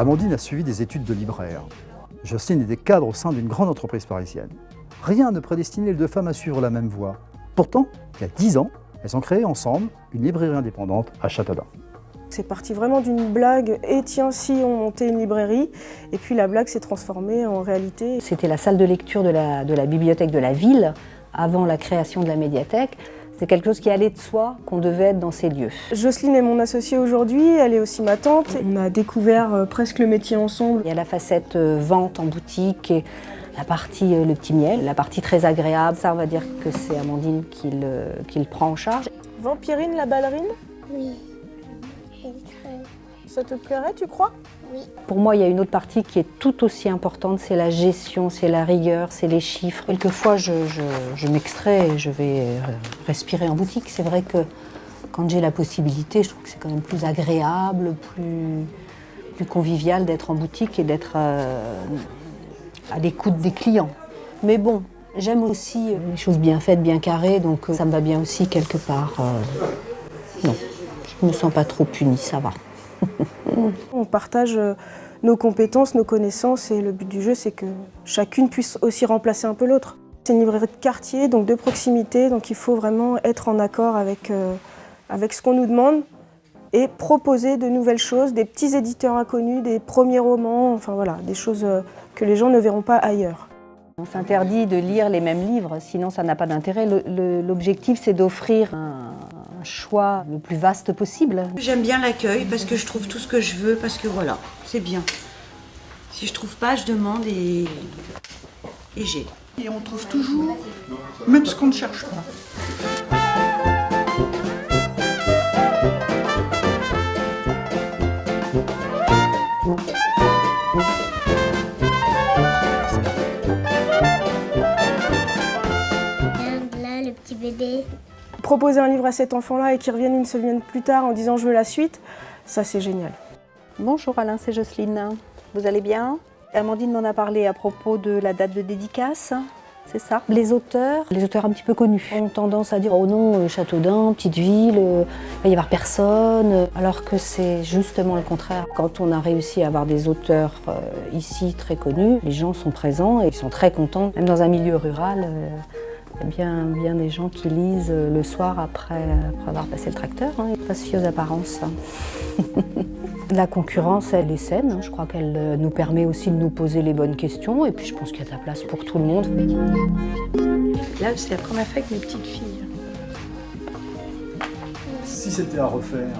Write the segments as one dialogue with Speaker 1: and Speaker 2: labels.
Speaker 1: Amandine a suivi des études de libraire. Jocelyne était cadre au sein d'une grande entreprise parisienne. Rien ne prédestinait les deux femmes à suivre la même voie. Pourtant, il y a 10 ans, elles ont créé ensemble une librairie indépendante à Châteaudun.
Speaker 2: C'est parti vraiment d'une blague, et tiens si on montait une librairie, et puis la blague s'est transformée en réalité.
Speaker 3: C'était la salle de lecture de la bibliothèque de la ville, avant la création de la médiathèque. C'est quelque chose qui allait de soi, qu'on devait être dans ces lieux.
Speaker 2: Jocelyne est mon associée aujourd'hui, elle est aussi ma tante. On a découvert presque le métier ensemble.
Speaker 3: Il y a la facette vente en boutique, et la partie le petit miel, la partie très agréable. Ça, on va dire que c'est Amandine qui le prend en charge.
Speaker 2: Vampirine, la ballerine?
Speaker 4: Oui.
Speaker 2: Ça te plairait, tu crois?
Speaker 4: Oui.
Speaker 3: Pour moi, il y a une autre partie qui est tout aussi importante, c'est la gestion, c'est la rigueur, c'est les chiffres. Quelquefois, je m'extrais et je vais respirer en boutique. C'est vrai que quand j'ai la possibilité, je trouve que c'est quand même plus agréable, plus convivial d'être en boutique et d'être à l'écoute des clients. Mais bon, j'aime aussi les choses bien faites, bien carrées, donc ça me va bien aussi quelque part. Non, je ne me sens pas trop punie, ça va.
Speaker 2: On partage nos compétences, nos connaissances et le but du jeu c'est que chacune puisse aussi remplacer un peu l'autre. C'est une librairie de quartier, donc de proximité, donc il faut vraiment être en accord avec ce qu'on nous demande et proposer de nouvelles choses, des petits éditeurs inconnus, des premiers romans, enfin voilà, des choses que les gens ne verront pas ailleurs.
Speaker 3: On s'interdit de lire les mêmes livres, sinon ça n'a pas d'intérêt. L'objectif c'est d'offrir un choix le plus vaste possible.
Speaker 5: J'aime bien l'accueil parce que je trouve tout ce que je veux, parce que voilà, c'est bien. Si je trouve pas, je demande et j'ai.
Speaker 6: Et on trouve toujours, même ce qu'on ne cherche pas.
Speaker 4: Regarde là, le petit bébé.
Speaker 2: Proposer un livre à cet enfant-là et qu'il revienne une semaine plus tard en disant je veux la suite, ça c'est génial.
Speaker 3: Bonjour Alain, c'est Jocelyne. Vous allez bien? Amandine m'en a parlé à propos de la date de dédicace, c'est ça? Les auteurs un petit peu connus, ont tendance à dire oh non, Châteaudun, petite ville, il va y avoir personne, alors que c'est justement le contraire. Quand on a réussi à avoir des auteurs ici très connus, les gens sont présents et ils sont très contents, même dans un milieu rural. Il y a bien des gens qui lisent le soir après avoir passé le tracteur, hein. Pas se fier aux apparences. La concurrence, elle est saine. Je crois qu'elle nous permet aussi de nous poser les bonnes questions. Et puis je pense qu'il y a de la place pour tout le monde.
Speaker 5: Là, c'est la première fois avec mes petites filles.
Speaker 1: Si c'était à refaire,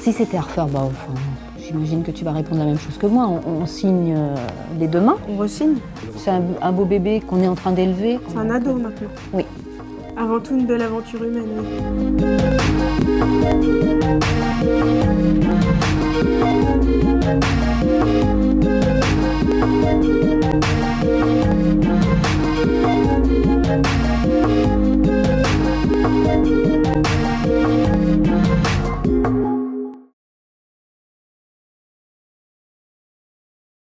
Speaker 3: Si c'était à refaire, bah, enfin, j'imagine que tu vas répondre la même chose que moi. On signe les deux mains.
Speaker 2: On re-signe.
Speaker 3: C'est un beau bébé qu'on est en train d'élever.
Speaker 2: C'est un ado maintenant.
Speaker 3: Oui.
Speaker 2: Avant tout une belle aventure humaine. Oui.